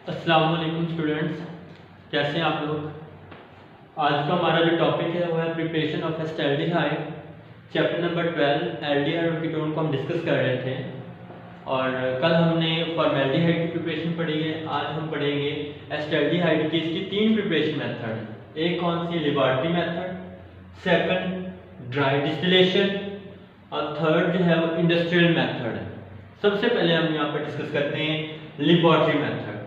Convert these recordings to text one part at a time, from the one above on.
अस्सलाम वालेकुम स्टूडेंट्स, कैसे हैं आप लोग। आज का हमारा जो टॉपिक है वो है preparation of acetaldehyde. Chapter number 12 aldehyde और कीटोन को हम डिस्कस कर रहे थे और कल हमने फॉर्मेल्डिहाइड की प्रिपरेशन पढ़ी है। आज हम पढ़ेंगे एस्टैल्डिहाइड की। इसकी तीन प्रिपरेशन मेथड है। एक कौन सी, laboratory method, second dry distillation और थर्ड जो है वो इंडस्ट्रियल मेथड है। सबसे पहले हम यहाँ पर डिस्कस करते हैं लेबॉरेटरी मेथड।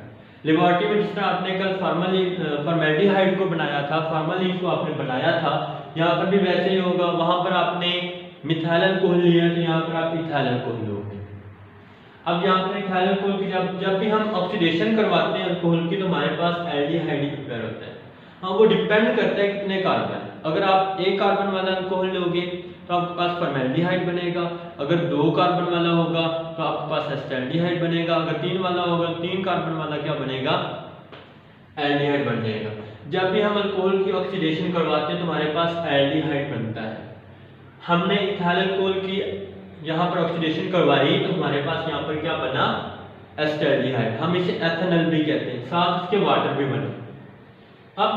लेबॉरेटरी में जिस तरह आपने कल फॉर्मेल्डिहाइड को बनाया था, फॉर्मेलिन को आपने बनाया था, यहाँ पर भी वैसे ही होगा। वहां पर आपने मिथाइल अल्कोहल लिया तो यहाँ पर आप इथाइल अल्कोहल लोगे। अब यहाँ पर इथाइल अल्कोहल की जब भी हम ऑक्सीडेशन करवाते हैं अल्कोहल की तो हमारे पास एल्डिहाइड ही प्रिपेयर होता है। हाँ, वो डिपेंड करता है कितने कार्बन। अगर आप एक कार्बन वाला अल्कोहल लोगे तो आपके पास फॉर्मेल्डिहाइड बनेगा। अगर दो कार्बन वाला होगा तो आपके पास एस्टैल्डिहाइड बनेगा। अगर तीन वाला होगा, तीन कार्बन वाला क्या बनेगा, एल्डिहाइड बन जाएगा। जब भी हम अल्कोहल की ऑक्सीडेशन करवाते हैं तो हमारे पास एल्डिहाइड बनता है। हमने इथाइल अल्कोहल की यहाँ पर ऑक्सीडेशन करवाई तो हमारे पास यहाँ पर क्या बना, एस्टैल्डिहाइड। हम इसे एथेनॉल भी कहते हैं, साथ इसके वाटर भी बने। अब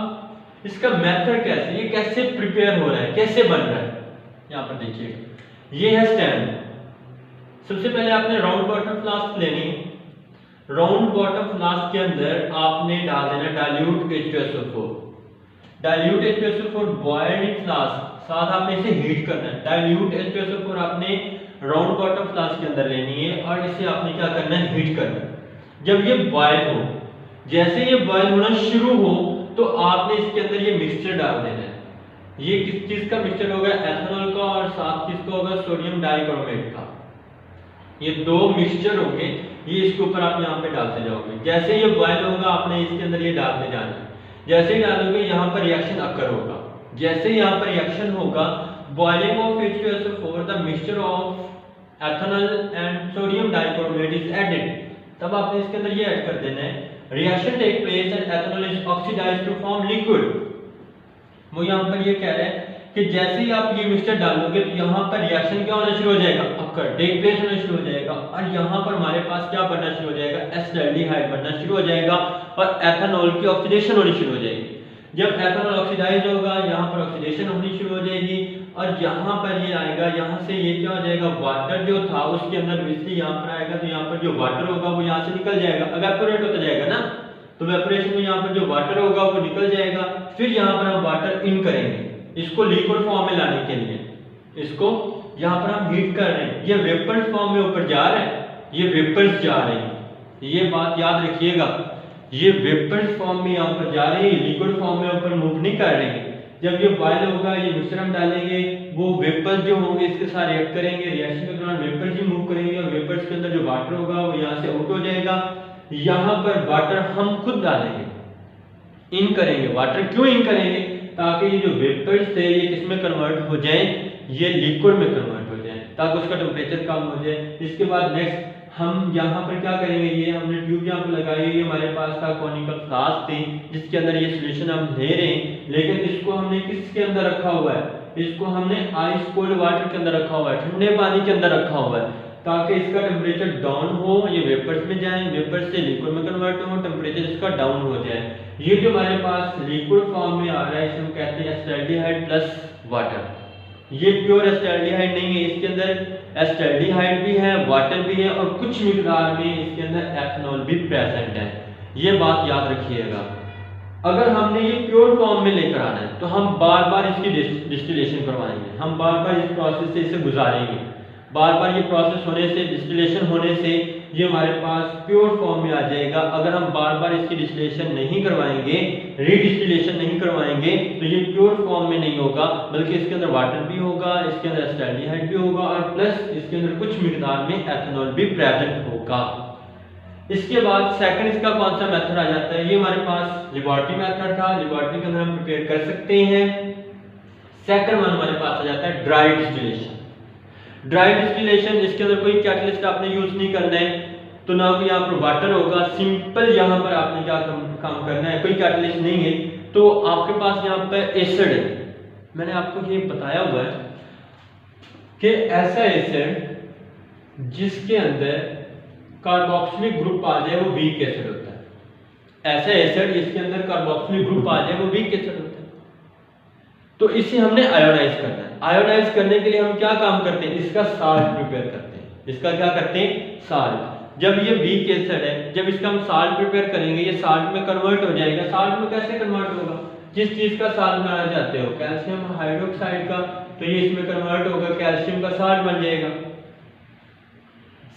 इसका मेथड कैसे, ये कैसे प्रिपेयर हो रहा है, कैसे बन रहा है, यहाँ पर देखिएगा। ये है स्टैंड। सबसे पहले आपने राउंड बॉटम फ्लास्क लेनी है। राउंड बॉटम फ्लास्क के अंदर आपने डाल देना dilute H2SO4। Dilute H2SO4 boiled in flask, साथ आपने इसे हीट करना है। डाइल्यूट H2SO4 आपने राउंड बॉटम फ्लास्क के अंदर लेनी है और इसे आपने क्या करना है, हीट करना है। जब ये बॉयल हो, जैसे ये बॉयल होना शुरू हो तो आपने इसके अंदर ये मिक्सचर डाल देना है। ये किस चीज का मिक्सचर होगा, एथेनॉल का, और साथ किसका होगा, सोडियम डाइक्रोमेट का। ये दो मिक्सचर होंगे, ये इसके ऊपर आप यहाँ पे डालते जाओगे। जैसे ये बॉयल होगा आपने इसके अंदर ये डालते जाना है। जैसे ही डालोगे यहाँ पर रिएक्शन अकर होगा। जैसे यहाँ पर रिएक्शन होगा, boiling of H2SO4, the mixture of ethanol and sodium dichromate is added. तब आपने इसके अंदर ये ऐड कर देना है। Reaction take place and ethanol is oxidised to form liquid. वो यहाँ पर ये कह रहे हैं कि जैसे ही आप ये मिक्सचर डालोगे तो यहाँ पर रिएक्शन क्या होना शुरू हो जाएगा, अकर, टेक प्लेस होना शुरू हो जाएगा और यहाँ पर हमारे पास क्या बनना शुरू हो जाएगा, एस्टैल्डिहाइड बनना शुरू हो जाएगा और एथेनॉल की ऑक्सीडेशन होनी शुरू हो जाएगी। जब एथेनॉल ऑक्सीडाइज होगा, यहाँ पर ऑक्सीडेशन होनी शुरू हो जाएगी और यहाँ पर ये आएगा, यहाँ से ये क्या हो जाएगा, वाटर जो था उसके अंदर बिजली यहाँ पर आएगा तो यहाँ पर जो वाटर होगा वो यहाँ से निकल जाएगा, इवेपोरेट होता जाएगा ना। तो वेपोरेशन में यहाँ पर जो वाटर होगा वो निकल जाएगा। फिर यहाँ पर हम वाटर इन करेंगे इसको लिक्विड फॉर्म में लाने के लिए। इसको यहाँ पर हम हीट कर रहे हैं, ये वेपर्स फॉर्म में ऊपर जा रहा है, ये वेपर्स जा रहे हैं। ये बात याद रखिएगा, ये वेपर्स फॉर्म में यहाँ पर जा रहे हैं, लिक्विड फॉर्म में ऊपर मूव नहीं कर रहे हैं। जब ये बॉयल होगा, ये मिक्सचर हम डालेंगे, वो वेपर्स जो होंगे इसके साथ रिएक्ट करेंगे। रिएक्शन के दौरान वेपर्स ही मूव करेंगे और वेपर्स के अंदर जो वाटर होगा वो यहाँ से आउट हो जाएगा। यहाँ पर वाटर हम खुद डालेंगे, इन करेंगे। वाटर क्यों इन करेंगे, ताकि ये जो वेपर्स थे ये किसमें कन्वर्ट हो जाए, ये लिक्विड में कन्वर्ट हो जाए, ताकि उसका टेम्परेचर कम हो जाए। इसके बाद नेक्स्ट हम यहाँ पर क्या करेंगे, ये हमने ट्यूब यहाँ पर लगाई, ये हमारे पास था कॉनिकल फ्लास्क थी जिसके अंदर ये सॉल्यूशन हम ले रहे हैं, लेकिन इसको हमने किसके अंदर रखा हुआ है, इसको हमने आइस कोल्ड वाटर के अंदर रखा हुआ है, ठंडे पानी के अंदर रखा हुआ है, ताकि इसका टेम्परेचर डाउन हो, ये वेपर्स में जाए, वेपर्स से लिक्विड में कन्वर्ट हो, टेम्परेचर इसका डाउन हो जाए। ये जो हमारे पास लिक्विड फॉर्म में आ रहा है इसे हम कहते हैं एस्टैल्डिहाइड प्लस वाटर। ये प्योर एस्टैल्डिहाइड नहीं है, इसके अंदर एस्टैल्डिहाइड भी है, वाटर भी है और कुछ मिकदार में इसके अंदर एथेनॉल भी प्रेजेंट है। ये बात याद रखिएगा। अगर हमने ये प्योर फॉर्म में लेकर आना है तो हम बार बार इसकी डिस्टिलेशन करवाएंगे, हम बार बार इस प्रोसेस से इसे गुजारेंगे। बार बार ये प्रोसेस होने से, डिस्टिलेशन होने से ये हमारे पास प्योर फॉर्म में आ जाएगा। अगर हम बार बार इसकी डिस्टिलेशन नहीं करवाएंगे, रीडिस्टिलेशन नहीं करवाएंगे तो ये प्योर फॉर्म में नहीं होगा, बल्कि इसके अंदर वाटर भी होगा, इसके अंदर एस्टैल्डिहाइड भी होगा और प्लस इसके अंदर कुछ मिकदार में एथेनॉल भी प्रेजेंट होगा। इसके बाद सेकंड इसका कौन सा मेथड आ जाता है, ये हमारे पास लेबॉरेटरी मेथड था, लेबॉरेटरी के अंदर हम प्रिपेयर कर सकते हैं। सेकंड वन हमारे पास आ जाता है ड्राई डिस्टिलेशन। ड्राई डिस्टिलेशन, इसके अंदर कोई कैटलिस्ट आपने यूज नहीं करना है, तो ना कोई यहाँ पर वाटर होगा, सिंपल यहाँ पर आपने क्या काम करना है, कोई कैटलिस्ट नहीं है तो आपके पास यहाँ पर एसिड है। मैंने आपको ये बताया हुआ है कि ऐसा एसिड जिसके अंदर कार्बोक्सिलिक ग्रुप आ जाए वो वीक एसिड होता है। ऐसे एसिड जिसके अंदर कार्बोक्सिलिक ग्रुप आ जाए वो वीक एसिड होता है। तो इसे हमने आयोनाइज करना है। आयोनाइज करने के लिए हम क्या काम करते हैं, इसका साल्ट प्रिपेयर करते हैं। इसका क्या करते हैं, साल्ट। जब ये वीक एसिड है, जब इसका हम साल्ट प्रिपेयर करेंगे ये साल्ट में कन्वर्ट हो जाएगा। साल्ट में कैसे कन्वर्ट होगा, जिस चीज का साल्ट बनाना चाहते हो, कैल्शियम हाइड्रोक्साइड का, तो ये इसमें कन्वर्ट होगा, कैल्शियम का साल्ट बन जाएगा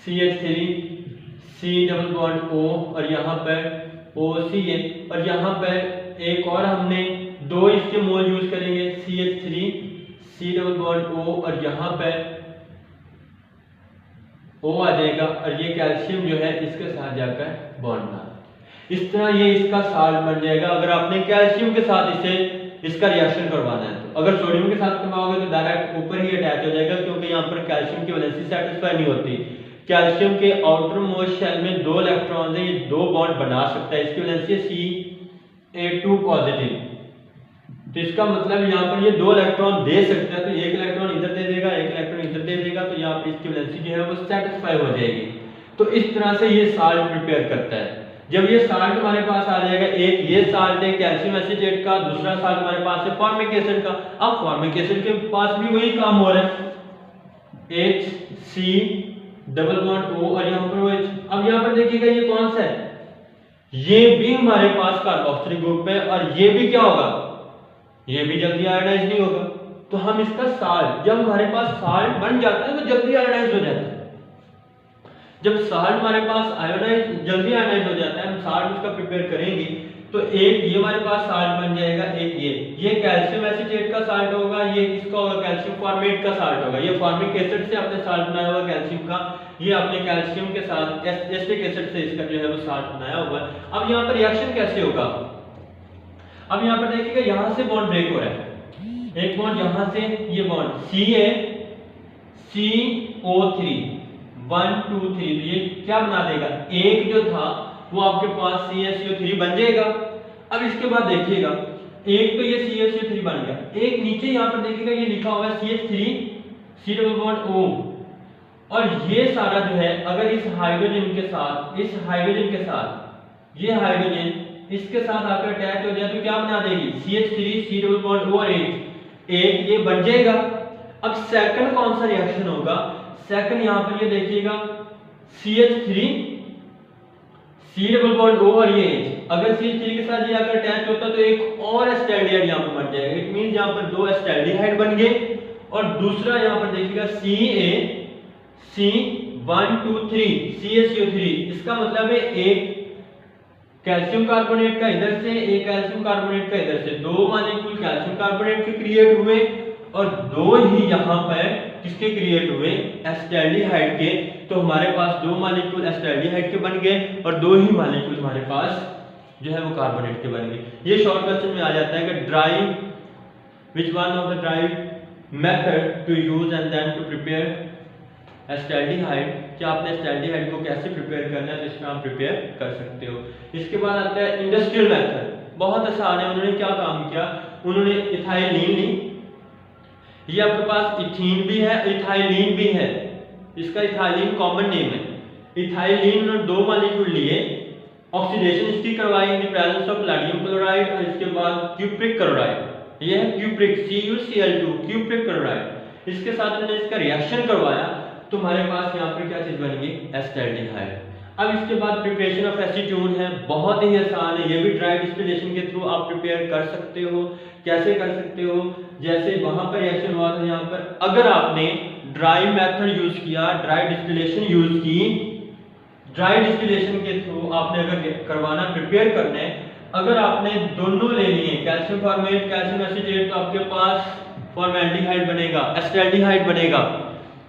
CH3 C double bond O और यहाँ पर OCA, और यहाँ पर एक और हमने 2 इसके मोल यूज करेंगे CH3 C double bond O और यहाँ पर O आ जाएगा और ये कैल्शियम जो है इसके साथ जाकर बॉन्ड बना। इस तरह ये इसका साल्ट बन जाएगा। अगर आपने कैल्शियम के साथ इसे इसका रिएक्शन करवाना है तो, अगर सोडियम के साथ करवाओगे तो डायरेक्ट ऊपर ही अटैच हो जाएगा, क्योंकि यहाँ पर कैल्शियम की वैलेंसी सेटिस्फाई नहीं होती। कैल्शियम के आउटर मोस्ट शेल में 2 इलेक्ट्रॉन है, ये 2 बॉन्ड बना सकता है, इसकी वैलेंसी है Ca2 पॉजिटिव। तो इसका मतलब यहाँ पर ये 2 इलेक्ट्रॉन दे सकता है, तो 1 इलेक्ट्रॉन इधर दे देगा, 1 इलेक्ट्रॉन इधर दे देगा, तो यहाँ पर इसकी वैलेंसी जो है वो सेटिस्फाई हो जाएगी। तो इस तरह से ये साल्ट प्रिपेयर करता है। जब ये साल्ट हमारे पास आ जाएगा, एक ये साल्ट है कैल्शियम एसीटेट का, दूसरा साल्ट हमारे पास है फॉर्मिक एसिड का। अब फॉर्मिक एसिड के पास भी वही काम हो रहा है, HC डबल बॉन्ड O और यहाँ पर OH। अब यहाँ पर देखिएगा ये कौन सा है, ये भी हमारे पास कार्बोक्सिलिक ग्रुप है और ये भी क्या होगा, ये भी जल्दी आयोनाइज नहीं होगा। तो हम इसका साल्ट, जब हमारे पास साल्ट बन जाता है तो जल्दी आयोनाइज हो जाता है। जब साल्ट हमारे पास आयोनाइज जल्दी आयोनाइज हो जाता है, हम साल्ट उसका प्रिपेयर करेंगे तो एक ये हमारे पास साल्ट बन जाएगा, एक ये कैल्शियम एसीटेट का साल्ट होगा, ये इसका होगा कैल्शियम फॉर्मेट का साल्ट होगा। ये फॉर्मिक एसिड से आपने साल्ट बनाया हुआ कैल्शियम का, ये आपने कैल्शियम के साथ एसिटिक एसिड से इसका जो है वो साल्ट बनाया हुआ है। अब यहाँ पर रिएक्शन कैसे होगा, अब यहाँ पर देखिएगा यहाँ से बॉन्ड ब्रेक हो रहा है, एक बॉन्ड यहाँ से, ये बॉन्ड CaCO3 1 2 3, ये क्या बना देगा, एक जो था वो आपके पास CaCO3 बन जाएगा। अब इसके बाद देखिएगा, एक तो ये CaCO3 बन गया, एक नीचे यहाँ पर देखिएगा ये लिखा हुआ है CH3 C double bond O, और ये सारा जो है अगर इस हाइड्रोजन के साथ, इस हाइड्रोजन के साथ, ये हाइड्रोजन इसके साथ आकर अटैच हो जाए तो क्या बना देगी, CH3 C double bond O और एक ये बन जाएगा। अब सेकंड कौन सा रिएक्शन होगा, सेकंड यहाँ पर ये देखिएगा CH3 C double bond O और ये H, अगर CH3 के साथ ये आकर अटैच होता तो एक और एस्टैल्डिहाइड यहाँ पर बन जाएगा। इट मींस यहाँ पर 2 एस्टैल्डिहाइड बन गए, और दूसरा यहाँ पर देखिएगा CaC123 CaCO3, इसका मतलब है एक कैल्शियम कार्बोनेट का इधर से, एक कैल्शियम कार्बोनेट का इधर से, 2 मॉलिक्यूल कैल्शियम कार्बोनेट के क्रिएट हुए और 2 ही यहाँ पर किसके क्रिएट हुए, एस्टैल्डिहाइड के। तो हमारे पास 2 मॉलिक्यूल एस्टैल्डिहाइड के बन गए और 2 ही मॉलिक्यूल हमारे पास जो है वो कार्बोनेट के बन गए। ये शॉर्ट क्वेश्चन में आ जाता है कि drive which one of the drive method to use and then to prepare acetaldehyde, कि आपने एस्टैल्डिहाइड को कैसे प्रिपेयर करना है, तो इसमें आप प्रिपेयर कर सकते हो। इसके बाद आता है इंडस्ट्रियल मेथड, बहुत आसान है। उन्होंने क्या काम किया, उन्होंने इथाइलिन ली, ये आपके पास इथीन भी है इथाइलिन भी है, इसका इथाइलिन कॉमन नेम है। इथाइलिन उन्होंने 2 मॉलिक्यूल लिए, ऑक्सीडेशन इसकी करवाई in the presence of sodium chloride, और इसके बाद क्यूप्रिक क्लोराइड, ये है क्यूप्रिक CuCl2 क्यूप्रिक क्लोराइड, इसके साथ उन्होंने इसका रिएक्शन करवाया तो हमारे पास यहाँ पर क्या चीज बन गई, एस्टैल्डिहाइड। अब इसके बाद प्रिपरेशन ऑफ एसीटोन है, बहुत ही आसान है, ये भी ड्राई डिस्टिलेशन के थ्रू आप प्रिपेयर कर सकते हो। कैसे कर सकते हो, जैसे वहां पर रिएक्शन हुआ था, यहाँ पर अगर आपने ड्राई मेथड यूज किया, ड्राई डिस्टिलेशन यूज की, ड्राई डिस्टिलेशन के थ्रू आपने अगर करवाना, प्रिपेयर करना है, अगर आपने दोनों ले लिए कैल्शियम फॉर्मेट कैल्शियम एसीटेट, तो आपके पास फॉर्मेल्डिहाइड बनेगा, एस्टैल्डिहाइड बनेगा।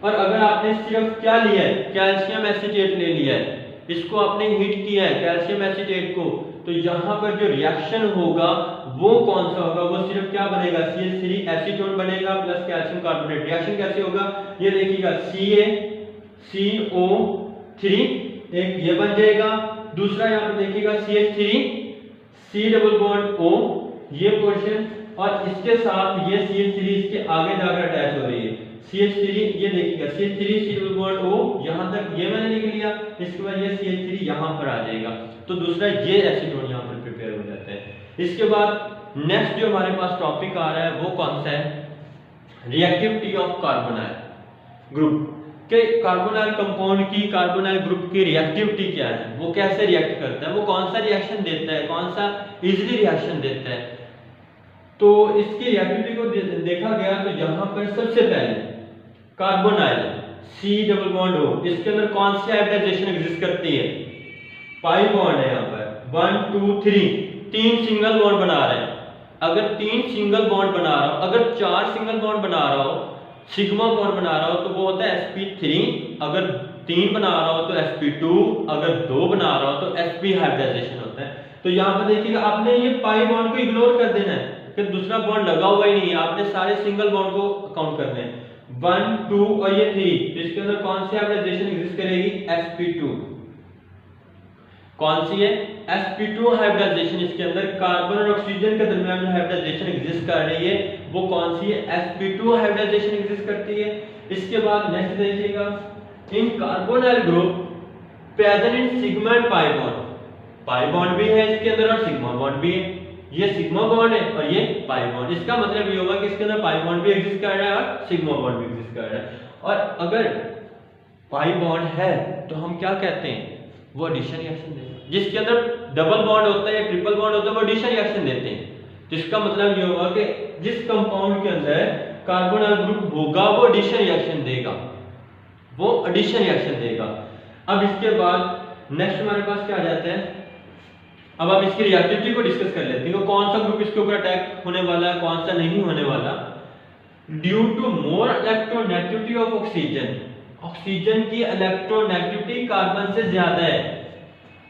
और अगर आपने सिर्फ क्या लिया है, कैल्शियम एसीटेट ले लिया है, इसको आपने हीट किया है कैल्शियम एसीटेट को, तो यहाँ पर जो रिएक्शन होगा वो कौन सा होगा, वो सिर्फ क्या बनेगा, CH3 एसीटोन बनेगा प्लस कैल्शियम कार्बोनेट। रिएक्शन कैसे होगा, ये देखिएगा CaCO3 एक ये बन जाएगा, दूसरा यहाँ पर देखिएगा CH3 C double bond O ये पोर्शन, और इसके साथ ये CH3 इसके आगे जाकर अटैच हो रही है, CH3 ये देखिएगा CH3 C double bond O, यहाँ तक ये मैंने लिख लिया, इसके बाद ये CH3 यहाँ पर आ जाएगा, तो दूसरा ये एसीटोन यहाँ पर प्रिपेयर हो जाता है। इसके बाद नेक्स्ट जो हमारे पास टॉपिक आ रहा है वो कौन सा है, रिएक्टिविटी ऑफ कार्बोनाइल ग्रुप के कार्बोनाइल कंपाउंड की, कार्बोनाइल ग्रुप की रिएक्टिविटी क्या है, वो कैसे रिएक्ट करता है, वो कौन सा रिएक्शन देता है, कौन सा इजीली रिएक्शन देता है। तो इसकी रिएक्टिविटी को देखा गया तो यहाँ पर सबसे पहले carbonyl C double bond O, इसके अंदर कौन सी हाइब्रिडाइजेशन एग्जिस्ट करती है, पाई बॉन्ड है यहाँ पर 1 2 3, 3 सिंगल बॉन्ड बना रहे हैं। अगर 3 सिंगल बॉन्ड बना रहा हो, अगर 4 सिंगल बॉन्ड बना रहा हो, सिग्मा बॉन्ड बना रहा हो तो वो होता है sp3, अगर 3 बना रहा हो तो sp2, अगर 2 बना रहा हो तो sp हाइब्रिडाइजेशन होता है। तो यहाँ पर देखिएगा आपने ये पाई बॉन्ड को इग्नोर कर देना है कि दूसरा बॉन्ड लगा हुआ ही नहीं है, आपने सारे सिंगल बॉन्ड को काउंट करने हैं 1 2 और ये 3, तो इसके अंदर कौन सी हाइब्रिडाइजेशन एग्जिस्ट करेगी, sp2। कौन सी है, sp2 हाइब्रिडाइजेशन। इसके अंदर कार्बन और ऑक्सीजन के दरमियान जो हाइब्रिडाइजेशन एग्जिस्ट कर रही है वो कौन सी है, sp2 हाइब्रिडाइजेशन एग्जिस्ट करती है। इसके बाद नेक्स्ट देखिएगा, in carbonyl group present in sigma and pi bond, pi bond भी है इसके अंदर और सिग्मा बॉन्ड भी है, ये सिग्मा बॉन्ड है और ये पाई बॉन्ड। इसका मतलब ये होगा कि इसके अंदर पाई बॉन्ड भी एग्जिस्ट कर रहा है और सिग्मा बॉन्ड भी एग्जिस्ट कर रहा है। और अगर पाई बॉन्ड है तो हम क्या कहते हैं, वो एडिशन रिएक्शन देते हैं। जिसके अंदर डबल बॉन्ड होता है या ट्रिपल बॉन्ड होता है वो एडिशन रिएक्शन देते हैं। तो इसका मतलब ये होगा कि जिस कंपाउंड के अंदर कार्बोनाइल ग्रुप होगा वो एडिशन रिएक्शन देगा, वो एडिशन रिएक्शन देगा। अब इसके बाद नेक्स्ट हमारे पास क्या आ जाता है, अब आप इसकी रिएक्टिविटी को डिस्कस कर लेते हैं, कौन सा ग्रुप इसके ऊपर अटैक होने वाला है, कौन सा नहीं होने वाला। Due to more electronegativity of oxygen, oxygen की इलेक्ट्रोनेगेटिविटी कार्बन से ज्यादा है।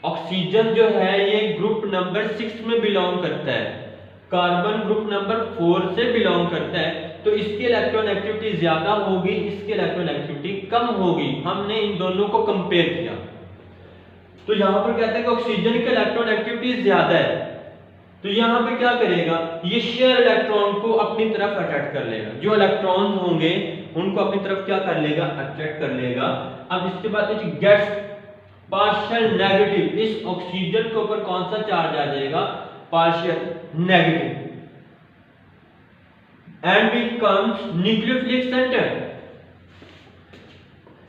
ऑक्सीजन जो है ये ग्रुप नंबर 6 में बिलोंग करता है, कार्बन ग्रुप नंबर 4 से बिलोंग करता है, तो इसकी इलेक्ट्रोनेगेटिविटी ज्यादा होगी, इसकी इलेक्ट्रोनेगेटिविटी कम होगी। हमने इन दोनों को कंपेयर किया तो यहाँ पर कहते हैं कि ऑक्सीजन की इलेक्ट्रोनेगेटिविटी ज्यादा है, तो यहाँ पे क्या करेगा, ये शेयर इलेक्ट्रॉन को अपनी तरफ अट्रैक्ट कर लेगा, जो इलेक्ट्रॉन्स होंगे उनको अपनी तरफ क्या कर लेगा, अट्रैक्ट कर लेगा। अब इसके बाद इट गेट्स पार्शियल नेगेटिव, इस ऑक्सीजन के ऊपर कौन सा चार्ज आ जाएगा, partial negative, and becomes nucleophilic centre.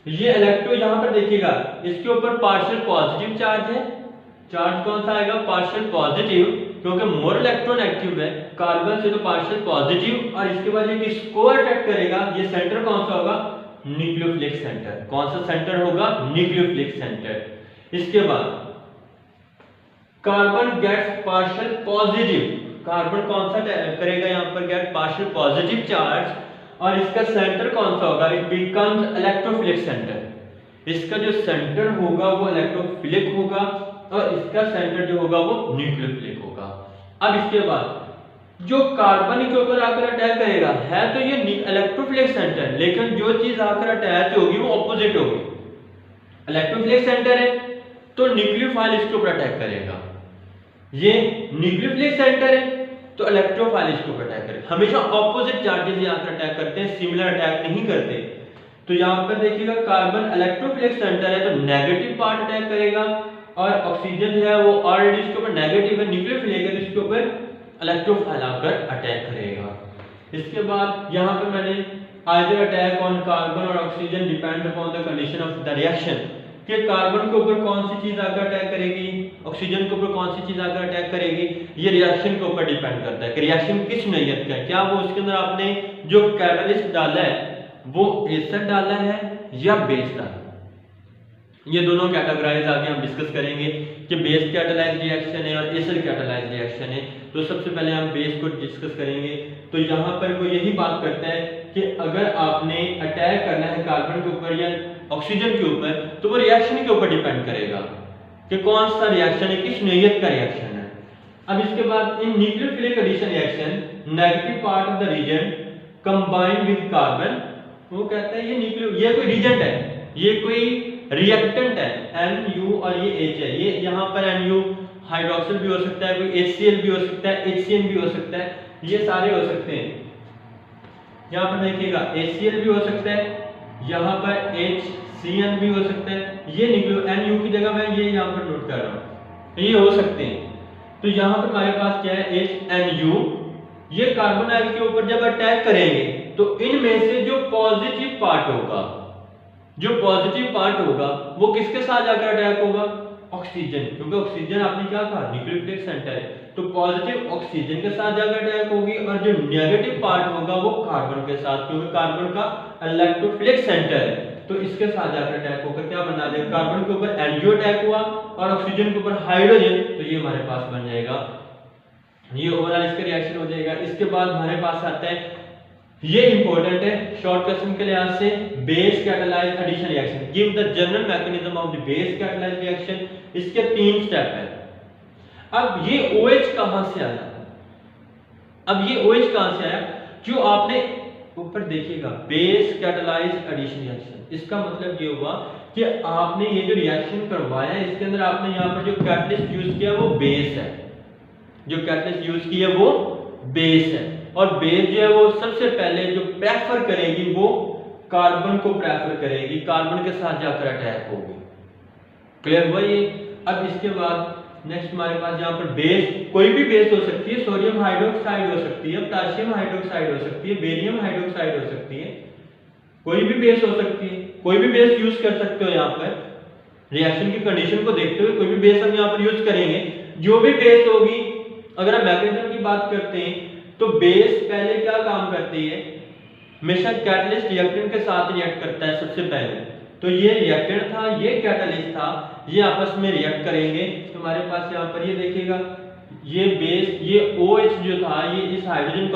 ये इलेक्ट्रो यहां पर देखिएगा इसके ऊपर पार्शियल पॉजिटिव चार्ज है, चार्ज कौन सा आएगा, पार्शियल पॉजिटिव, क्योंकि मोर इलेक्ट्रोनेगेटिव है कार्बन से तो पार्शियल पॉजिटिव। और इसके बाद ये किसको अट्रैक्ट करेगा, ये सेंटर कौन सा होगा, न्यूक्लियोफिलिक सेंटर। कौन सा सेंटर होगा, न्यूक्लियोफिलिक सेंटर। इसके बाद carbon gets partial positive, carbon कौन सा करेगा यहाँ पर, गेट पार्शियल पॉजिटिव चार्ज, और इसका सेंटर कौन सा होगा, इट बिकम्स इलेक्ट्रोफिलिक सेंटर। इसका जो सेंटर होगा वो इलेक्ट्रोफिलिक होगा और इसका सेंटर जो होगा वो न्यूक्लियोफिलिक होगा। अब इसके बाद जो कार्बन के ऊपर आकर अटैक करेगा है तो ये इलेक्ट्रोफिलिक सेंटर, लेकिन जो चीज आकर अटैच होगी वो ऑपोजिट होगी। इलेक्ट्रोफिलिक सेंटर है तो न्यूक्लियोफाइल इसके ऊपर अटैक करेगा, ये न्यूक्लियोफिलिक सेंटर है तो इलेक्ट्रोफाइल इसके ऊपर अटैक करेगा। हमेशा ऑपोजिट चार्जेस यहाँ पर अटैक करते हैं, सिमिलर अटैक नहीं करते। तो यहाँ पर देखिएगा कार्बन इलेक्ट्रोफिलिक सेंटर है तो नेगेटिव पार्ट अटैक करेगा, और ऑक्सीजन जो है वो ऑलरेडी इसके ऊपर नेगेटिव है, न्यूक्लियोफिलिक है, तो इसके ऊपर इलेक्ट्रोफाइल आकर अटैक करेगा। इसके बाद यहाँ पर मैंने आइदर अटैक ऑन कार्बन और oxygen depend upon the condition of the reaction, कि कार्बन के ऊपर कौन सी चीज आकर अटैक करेगी, ऑक्सीजन के ऊपर कौन सी चीज आकर अटैक करेगी, ये रिएक्शन के ऊपर डिपेंड करता है कि रिएक्शन किस नौइयत का है। क्या वो उसके अंदर आपने जो कैटलिस्ट डाला है वो एसिड डाला है या बेस डाला, ये दोनों कैटेगराइज आगे हम डिस्कस करेंगे कि बेस कैटालाइज्ड रिएक्शन है और एसिड कैटालाइज्ड रिएक्शन है। तो सबसे पहले हम बेस को डिस्कस करेंगे। तो यहाँ पर वो यही बात करता है कि अगर आपने अटैक करना है कार्बन के ऊपर या ऑक्सीजन के ऊपर तो वो रिएक्शन के ऊपर डिपेंड करेगा कि कौन सा रिएक्शन है, किस नौइयत का रिएक्शन है। अब इसके बाद in nucleophilic addition reaction negative part of the reagent combine with carbon, वो कहता है ये कोई रिएजेंट है, ये कोई रिएक्टेंट है, Nu और ये H है, ये यहाँ पर Nu हाइड्रोक्सिल भी हो सकता है, कोई HCl भी हो सकता है, HCN भी हो सकता है, ये सारे हो सकते हैं। यहाँ पर देखिएगा HCl भी हो सकता है, यहाँ पर HCN भी हो सकता है, ये Nu की जगह मैं ये यहाँ पर नोट कर रहा हूँ, ये हो सकते हैं। तो यहाँ पर हमारे पास क्या है HNU, ये कार्बोनाइल के ऊपर जब अटैक करेंगे तो इनमें से जो पॉजिटिव पार्ट होगा, वो किसके साथ जाकर अटैक होगा? ऑक्सीजन, क्योंकि ऑक्सीजन आपने क्या कहा न्यूक्लियोफिलिक सेंटर है, तो पॉजिटिव ऑक्सीजन के साथ जाकर अटैक होगी, और जो नेगेटिव पार्ट होगा वो कार्बन के साथ, क्योंकि कार्बन का इलेक्ट्रोफिलिक सेंटर है, तो इसके साथ जाकर अटैक होकर क्या बना देगा? कार्बन के ऊपर NO अटैक हुआ और ऑक्सीजन के ऊपर हाइड्रोजन, तो ये हमारे पास बन जाएगा, ये ओवरऑल इसका रिएक्शन हो जाएगा। इसके बाद हमारे पास आता है, ये इंपॉर्टेंट है शॉर्ट क्वेश्चन के लिहाज से, base catalyse addition reaction, give the general mechanism of the base catalyse reaction. इसके 3 स्टेप है। अब ये OH कहां से आया? जो आपने ऊपर देखिएगा बेस कैटालाइज एडिशन रिएक्शन, इसका मतलब ये हुआ कि आपने ये जो रिएक्शन करवाया है इसके अंदर आपने यहाँ पर जो कैटलिस्ट यूज किया वो बेस है, और बेस जो है वो सबसे पहले जो प्रेफर करेगी वो कार्बन को प्रेफर करेगी, कार्बन के साथ जाकर अटैक होगी। क्लियर हुआ ये? अब इसके बाद नेक्स्ट हमारे पास यहाँ पर बेस, कोई भी बेस हो सकती है, सोडियम हाइड्रोक्साइड हो सकती है, पोटेशियम हाइड्रोक्साइड हो सकती है, बेरियम हाइड्रोक्साइड हो सकती है, कोई भी बेस हो सकती है, कोई भी बेस यूज कर सकते हो। यहाँ पर रिएक्शन की कंडीशन को देखते हुए कोई भी बेस हम यहाँ पर यूज करेंगे। जो भी बेस होगी, अगर हम मैकेनिज्म की बात करते हैं तो बेस पहले क्या काम करती है? हमेशा कैटलिस्ट रिएक्टेंट के साथ रिएक्ट करता है सबसे पहले, तो ये रिएक्टेंट था, ये कैटलिस्ट था, ये आपस में रिएक्ट करेंगे। तो हमारे पास यहाँ पर ये देखिएगा, ये बेस, ये OH जो था ये इस हाइड्रोजन